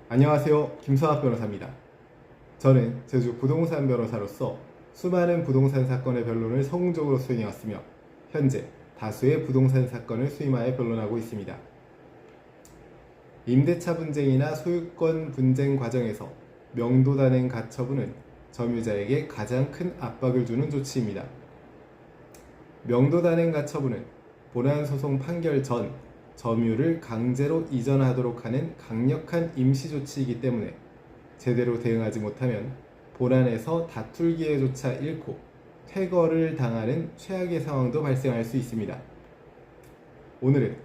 안녕하세요. 김성학 변호사입니다. 저는 제주 부동산 변호사로서 수많은 부동산 사건의 변론을 성공적으로 수행해왔으며 현재 다수의 부동산 사건을 수임하여 변론하고 있습니다. 임대차 분쟁이나 소유권 분쟁 과정에서 명도단행 가처분은 점유자에게 가장 큰 압박을 주는 조치입니다. 명도단행 가처분은 본안소송 판결 전 점유를 강제로 이전하도록 하는 강력한 임시조치이기 때문에 제대로 대응하지 못하면 본안에서 다툴 기회조차 잃고 퇴거를 당하는 최악의 상황도 발생할 수 있습니다. 오늘은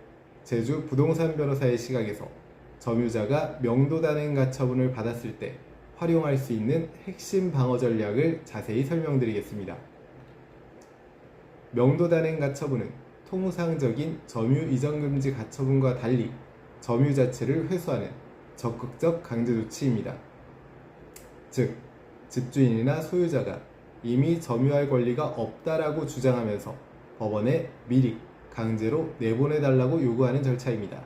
제주 부동산 변호사의 시각에서 점유자가 명도단행 가처분을 받았을 때 활용할 수 있는 핵심 방어 전략을 자세히 설명드리겠습니다. 명도단행 가처분은 통상적인 점유 이전 금지 가처분과 달리 점유 자체를 회수하는 적극적 강제 조치입니다. 즉, 집주인이나 소유자가 이미 점유할 권리가 없다라고 주장하면서 법원에 미리 강제로 내보내달라고 요구하는 절차입니다.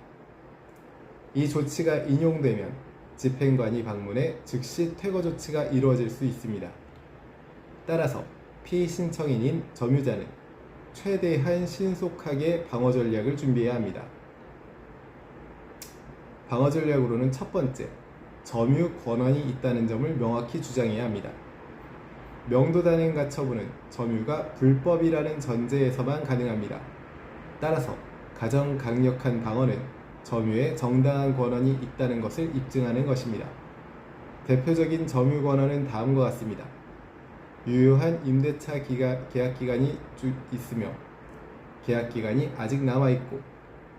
이 조치가 인용되면 집행관이 방문해 즉시 퇴거 조치가 이루어질 수 있습니다. 따라서 피신청인인 점유자는 최대한 신속하게 방어 전략을 준비해야 합니다. 방어 전략으로는 첫 번째, 점유 권한이 있다는 점을 명확히 주장해야 합니다. 명도단행 가처분은 점유가 불법이라는 전제에서만 가능합니다. 따라서 가장 강력한 방어는 점유에 정당한 권한이 있다는 것을 입증하는 것입니다. 대표적인 점유 권한은 다음과 같습니다. 유효한 임대차 계약 기간이 있으며 계약 기간이 아직 남아있고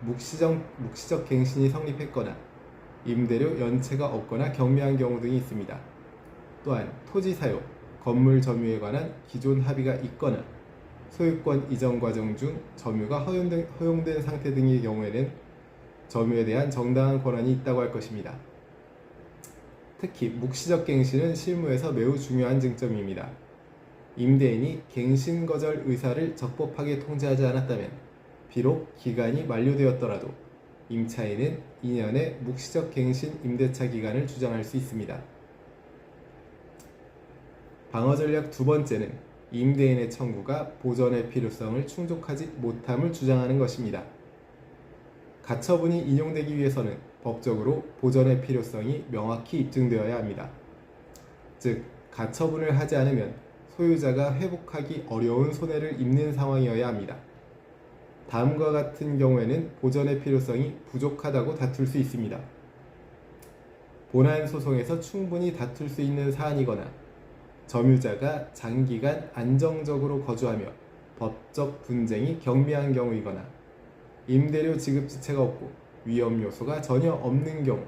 묵시적 갱신이 성립했거나 임대료 연체가 없거나 경미한 경우 등이 있습니다. 또한 토지 사용, 건물 점유에 관한 기존 합의가 있거나 소유권 이전 과정 중 점유가 허용된 상태 등의 경우에는 점유에 대한 정당한 권한이 있다고 할 것입니다. 특히 묵시적 갱신은 실무에서 매우 중요한 쟁점입니다. 임대인이 갱신 거절 의사를 적법하게 통지하지 않았다면 비록 기간이 만료되었더라도 임차인은 2년의 묵시적 갱신 임대차 기간을 주장할 수 있습니다. 방어 전략 두 번째는 임대인의 청구가 보전의 필요성을 충족하지 못함을 주장하는 것입니다. 가처분이 인용되기 위해서는 법적으로 보전의 필요성이 명확히 입증되어야 합니다. 즉, 가처분을 하지 않으면 소유자가 회복하기 어려운 손해를 입는 상황이어야 합니다. 다음과 같은 경우에는 보전의 필요성이 부족하다고 다툴 수 있습니다. 본안 소송에서 충분히 다툴 수 있는 사안이거나 점유자가 장기간 안정적으로 거주하며 법적 분쟁이 경미한 경우이거나 임대료 지급 지체가 없고 위험 요소가 전혀 없는 경우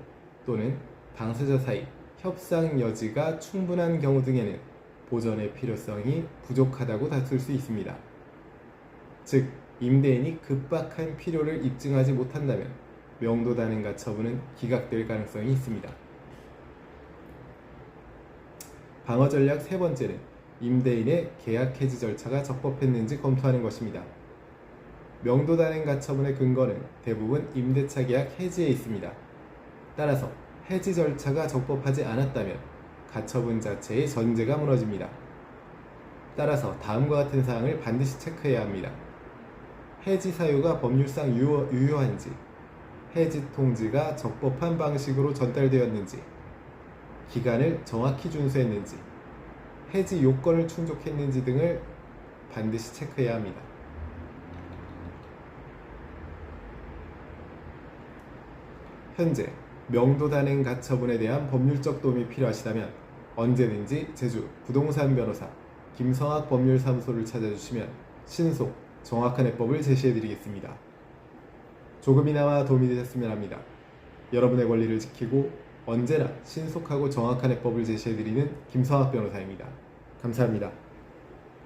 또는 당사자 사이 협상 여지가 충분한 경우 등에는 보전의 필요성이 부족하다고 다툴 수 있습니다. 즉, 임대인이 급박한 필요를 입증하지 못한다면 명도단행 가처분은 기각될 가능성이 있습니다. 방어 전략 세 번째는 임대인의 계약 해지 절차가 적법했는지 검토하는 것입니다. 명도단행 가처분의 근거는 대부분 임대차 계약 해지에 있습니다. 따라서 해지 절차가 적법하지 않았다면 가처분 자체의 전제가 무너집니다. 따라서 다음과 같은 사항을 반드시 체크해야 합니다. 해지 사유가 법률상 유효한지, 해지 통지가 적법한 방식으로 전달되었는지, 기간을 정확히 준수했는지, 해지 요건을 충족했는지 등을 반드시 체크해야 합니다. 현재 명도단행 가처분에 대한 법률적 도움이 필요하시다면 언제든지 제주 부동산 변호사 김성학 법률사무소를 찾아주시면 신속, 정확한 해법을 제시해드리겠습니다. 조금이나마 도움이 되셨으면 합니다. 여러분의 권리를 지키고 언제나 신속하고 정확한 해법을 제시해드리는 김성학 변호사입니다. 감사합니다.